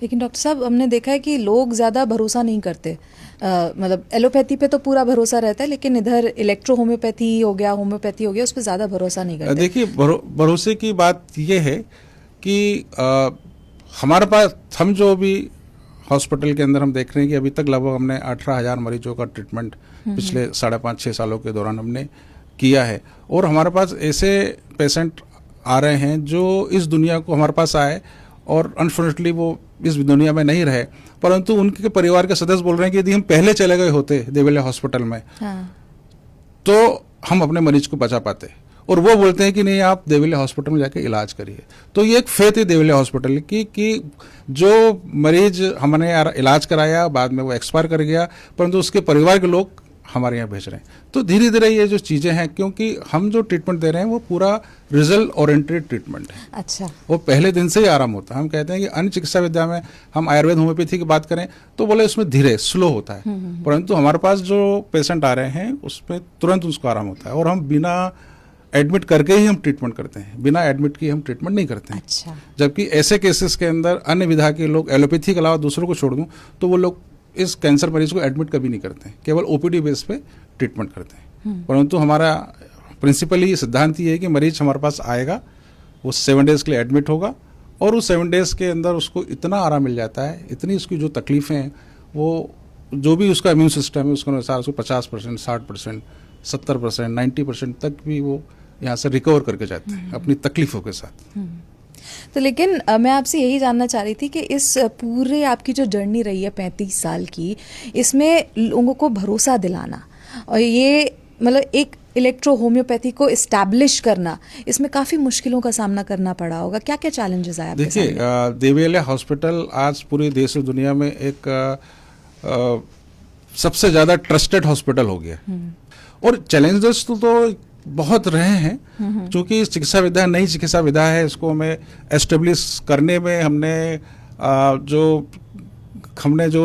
लेकिन डॉक्टर साहब हमने देखा है कि लोग ज़्यादा भरोसा नहीं करते, मतलब एलोपैथी पे तो पूरा भरोसा रहता है, लेकिन इधर इलेक्ट्रो होम्योपैथी हो गया, होम्योपैथी हो गया, उस पर ज़्यादा भरोसा नहीं करते। देखिए, भरोसे की बात ये है कि हमारे पास, हम जो भी हॉस्पिटल के अंदर हम देख रहे हैं कि अभी तक लगभग हमने 18,000 मरीजों का ट्रीटमेंट पिछले 5.5-6 सालों के दौरान हमने किया है। और हमारे पास ऐसे पेशेंट आ रहे हैं जो इस दुनिया को हमारे पास आए और अनफॉर्चुनेटली वो इस दुनिया में नहीं रहे, परंतु उनके परिवार के सदस्य बोल रहे हैं कि यदि हम पहले चले गए होते देवेले हॉस्पिटल में, तो हम अपने मरीज को बचा पाते। और वो बोलते हैं कि नहीं, आप देवेले हॉस्पिटल में जाके इलाज करिए। तो ये एक फेथ है देवेले हॉस्पिटल की कि जो मरीज हमने इलाज कराया, बाद में वो एक्सपायर कर गया, परंतु उसके परिवार के लोग हमारे यहाँ भेज रहे हैं। तो धीरे धीरे ये जो चीज़ें हैं, क्योंकि हम जो ट्रीटमेंट दे रहे हैं वो पूरा रिजल्ट ओरिएंटेड ट्रीटमेंट है। अच्छा। वो पहले दिन से ही आराम होता है। हम कहते हैं कि अन्य चिकित्सा विद्या में हम आयुर्वेद होम्योपैथी की बात करें तो बोले उसमें धीरे स्लो होता है, परंतु हमारे पास जो पेशेंट आ रहे हैं उसमें तुरंत उसको आराम होता है। और हम बिना एडमिट करके ही हम ट्रीटमेंट करते हैं, बिना एडमिट किए हम ट्रीटमेंट नहीं करते हैं। अच्छा। जबकि ऐसे केसेस के अंदर अन्य विधा के लोग, एलोपैथी के अलावा दूसरों को छोड़ दूं तो वो लोग इस कैंसर मरीज को एडमिट कभी नहीं करते हैं, केवल ओपीडी बेस पे ट्रीटमेंट करते हैं। परंतु हमारा प्रिंसिपली सिद्धांत ये है कि मरीज हमारे पास आएगा, वो 7 डेज के लिए एडमिट होगा और उस 7 डेज के अंदर उसको इतना आराम मिल जाता है, इतनी उसकी जो तकलीफ़ें हैं, वो जो भी उसका इम्यून सिस्टम है उसके अनुसार उसको 50%, 60%, 70%, 90% तक भी वो यहाँ से रिकवर करके जाते हैं अपनी तकलीफ़ों के साथ। तो लेकिन मैं आपसे यही जानना चाह रही थी कि इस पूरे आपकी जो जर्नी रही है 35 साल की, इसमें लोगों को भरोसा दिलाना और ये मतलब एक इलेक्ट्रो होम्योपैथी को इस्टेब्लिश करना, इसमें काफ़ी मुश्किलों का सामना करना पड़ा होगा। क्या क्या चैलेंजेस आए आपके सामने? देखिए, देवेले हॉस्पिटल आज पूरे देश और दुनिया में एक सबसे ज़्यादा ट्रस्टेड हॉस्पिटल हो गया। और चैलेंजेस तो बहुत रहे हैं, क्योंकि चिकित्सा विधा नई चिकित्सा विधा है, इसको हमें एस्टेब्लिश करने में हमने जो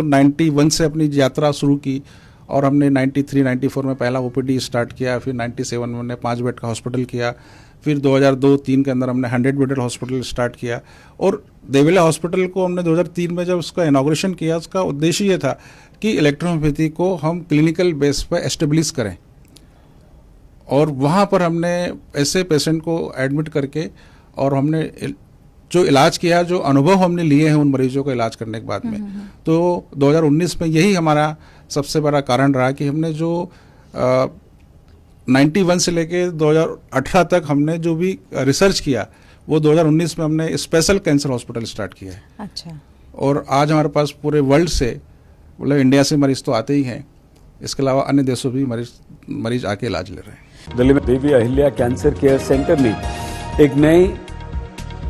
91 से अपनी यात्रा शुरू की और हमने 93-94 में पहला ओपीडी स्टार्ट किया, फिर 97 में हमने 5 बेड का हॉस्पिटल किया, फिर 2002-03 के अंदर हमने 100 बेडेड हॉस्पिटल स्टार्ट किया। और देवेला हॉस्पिटल को हमने 2003 में जब उसका इनॉग्रेशन किया, उसका उद्देश्य ये था कि इलेक्ट्रोहोम्योपैथी को हम क्लिनिकल बेस पर एस्टेब्लिश करें। और वहाँ पर हमने ऐसे पेशेंट को एडमिट करके और हमने जो इलाज किया, जो अनुभव हमने लिए हैं उन मरीजों को इलाज करने के बाद में, तो 2019 में यही हमारा सबसे बड़ा कारण रहा कि हमने जो 91 से लेके 2018 तक हमने जो भी रिसर्च किया, वो 2019 में हमने स्पेशल कैंसर हॉस्पिटल स्टार्ट किया है। अच्छा। और आज हमारे पास पूरे वर्ल्ड से, मतलब इंडिया से मरीज तो आते ही हैं, इसके अलावा अन्य देशों भी मरीज आके इलाज ले रहे हैं। दिल्ली में देवी अहिल्या कैंसर केयर सेंटर ने एक नए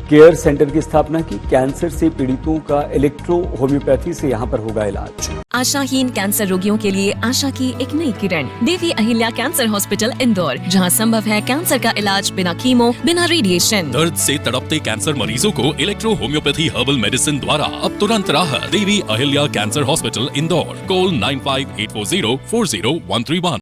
केयर सेंटर की स्थापना की। कैंसर से पीड़ितों का इलेक्ट्रो होम्योपैथी से यहां पर होगा इलाज। आशाहीन कैंसर रोगियों के लिए आशा की एक नई किरण, देवी अहिल्या कैंसर हॉस्पिटल इंदौर, जहां संभव है कैंसर का इलाज बिना कीमो, बिना रेडिएशन। दर्द से तड़पते कैंसर मरीजों को इलेक्ट्रो होम्योपैथी हर्बल मेडिसिन द्वारा अब तुरंत राहत। Devi Ahilya cancer hospital Indore, call 9584040131।